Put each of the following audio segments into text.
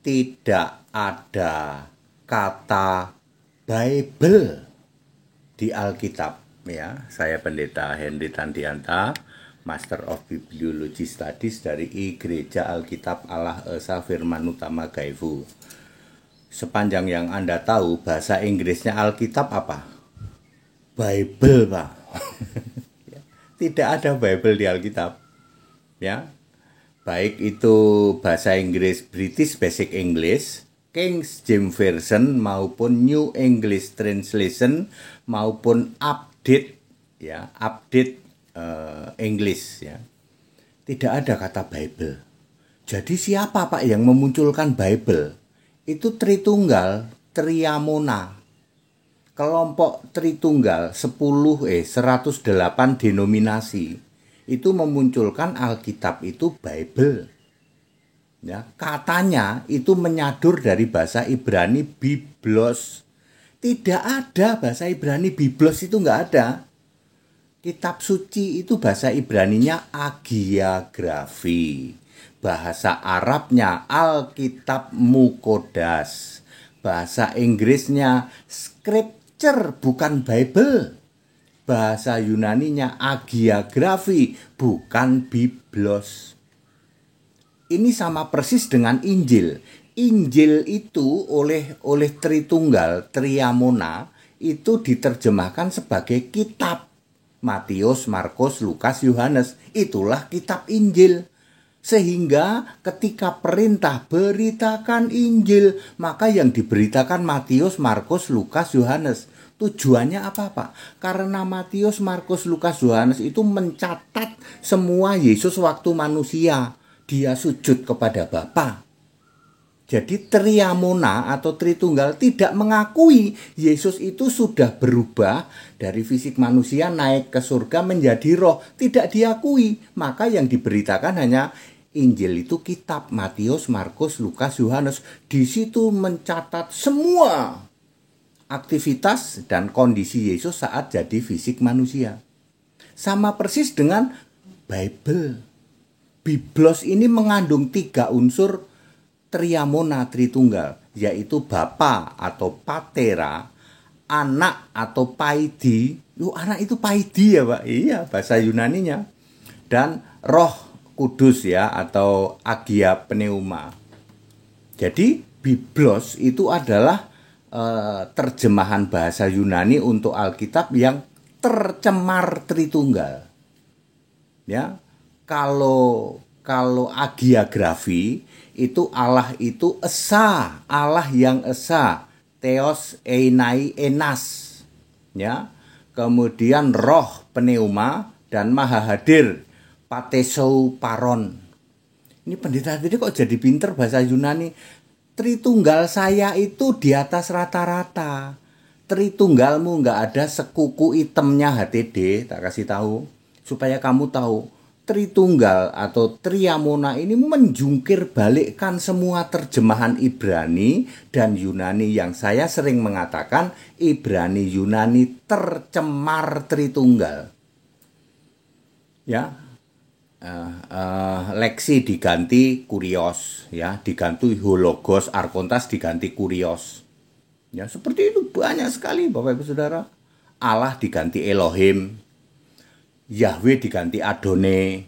tidak ada kata Bible di Alkitab, ya. Saya Pendeta Henry Tandianta, Master of Bibliology Studies dari Gereja Alkitab Allah Esa Firman Utama Gaifu. Sepanjang yang Anda tahu, bahasa Inggrisnya Alkitab apa? Bible, Pak. Tidak ada Bible di Alkitab, ya. Baik itu bahasa Inggris British Basic English, King James Version maupun New English Translation maupun update English, ya. Tidak ada kata Bible. Jadi siapa Pak yang memunculkan Bible? Itu Tritunggal, Triamona. Kelompok Tritunggal 108 denominasi itu memunculkan Alkitab itu Bible. Ya, katanya itu menyadur dari bahasa Ibrani Biblos. Tidak ada bahasa Ibrani Biblos, itu nggak ada. Kitab suci itu bahasa Ibraninya Agiagrafi. Bahasa Arabnya Alkitab Mukodas. Bahasa Inggrisnya Scripture, bukan Bible. Bahasa Yunaninya Agiagrafi, bukan Biblos. Ini sama persis dengan Injil. Injil itu oleh Tritunggal, Triamona, itu diterjemahkan sebagai kitab. Matius, Markus, Lukas, Yohanes. Itulah kitab Injil. Sehingga ketika perintah beritakan Injil, maka yang diberitakan Matius, Markus, Lukas, Yohanes. Tujuannya apa, Pak? Karena Matius, Markus, Lukas, Yohanes itu mencatat semua Yesus waktu manusia. Dia sujud kepada Bapa. Jadi Triamona atau Tritunggal tidak mengakui Yesus itu sudah berubah dari fisik manusia naik ke surga menjadi roh. Tidak diakui. Maka yang diberitakan hanya Injil itu kitab Matius, Markus, Lukas, Yohanes. Di situ mencatat semua aktivitas dan kondisi Yesus saat jadi fisik manusia. Sama persis dengan Bible. Biblos ini mengandung 3 unsur Triamona Tritunggal, yaitu Bapa atau Patera, anak atau Paidi. Anak itu Paidi ya Pak? Iya, bahasa Yunaninya. Dan Roh Kudus ya, atau Agia Pneuma. Jadi Biblos itu adalah terjemahan bahasa Yunani untuk Alkitab yang tercemar Tritunggal. Ya, kalau agiagrafi itu Allah itu esa, Allah yang esa, Theos Einai Enas. Ya. Kemudian Roh Pneuma dan Maha Hadir, Patesou Paron. Ini pendeta tadi kok jadi pinter bahasa Yunani. Tritunggal saya itu di atas rata-rata. Tritunggalmu nggak ada sekuku itemnya HTD, tak kasih tahu. Supaya kamu tahu, Tritunggal atau Triamona ini menjungkir balikkan semua terjemahan Ibrani dan Yunani yang saya sering mengatakan Ibrani Yunani tercemar Tritunggal. Ya. Leksi diganti kurios, ya, diganti hologos, arkontas diganti kurios, ya, seperti itu banyak sekali Bapak Ibu Saudara. Allah diganti Elohim, Yahweh diganti Adone,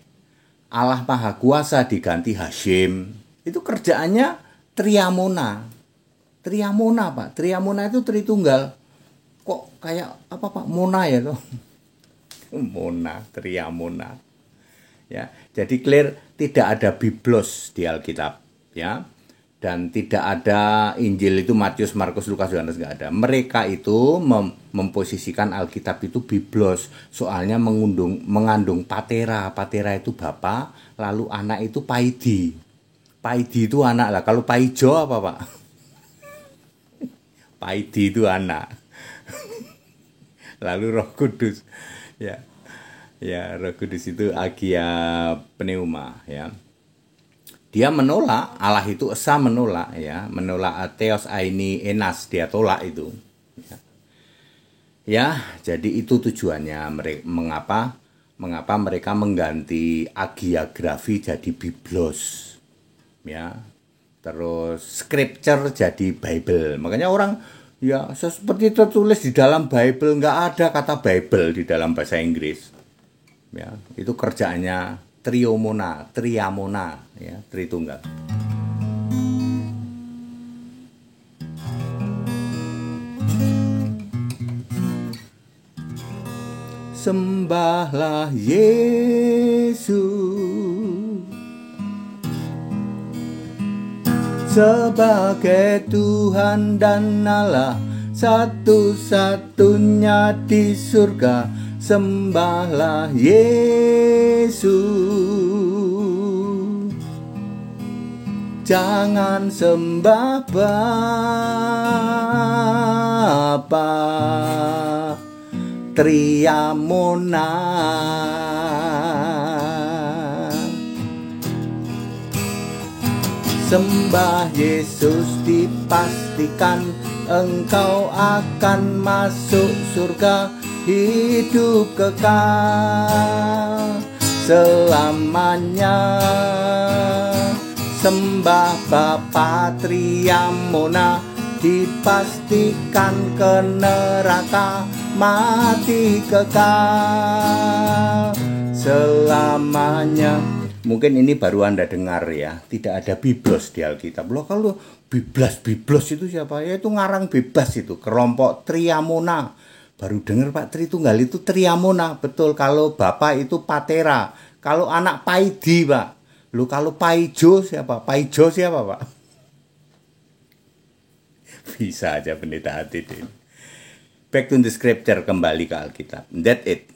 Allah Maha Kuasa diganti Hashim. Itu kerjaannya Triamona. Triamona Pak, Triamona itu Tritunggal. Kok kayak apa Pak? Mona ya tuh. Mona, Triamona. Ya, jadi clear, tidak ada Biblos di Alkitab, ya, dan tidak ada Injil itu Matius, Markus, Lukas, Yohanes, nggak ada. Mereka itu memposisikan Alkitab itu Biblos, soalnya mengandung Patera. Patera itu Bapa, lalu anak itu Paidi. Paidi itu anak lah. Kalau Paijo apa Pak? Paidi itu anak. Lalu Roh Kudus, ya. Ya, Roh Kudus itu Agia Pneuma, ya. Dia menolak, Allah itu esa menolak, ya, menolak Theos Aini Enas, dia tolak itu. Ya, ya, jadi itu tujuannya mengapa mereka mengganti agiagrafi jadi Biblos, ya. Terus scripture jadi Bible. Makanya orang ya seperti tertulis di dalam Bible, nggak ada kata Bible di dalam bahasa Inggris. Ya, itu kerjaannya triamona, ya, Tritunggal. Sembahlah Yesus sebagai Tuhan dan Allah satu-satunya di surga. Sembahlah Yesus, jangan sembah Bapa Triamona. Sembah Yesus, dipastikan engkau akan masuk surga, hidup kekal selamanya. Sembah Bapa Triamona, dipastikan ke neraka, mati kekal selamanya. Mungkin ini baru Anda dengar ya, tidak ada biblos di Alkitab. Loh, kalau biblos itu siapa? Ya itu ngarang bebas itu, kelompok Triamona. Baru dengar Pak, Tritunggal itu Triamona, betul. Kalau Bapak itu Patera, kalau anak Paidi Pak. Loh, kalau Paijo siapa? Paijo siapa Pak? Bisa aja pendeta hati ini. Back to the scripture, kembali ke Alkitab. That's it.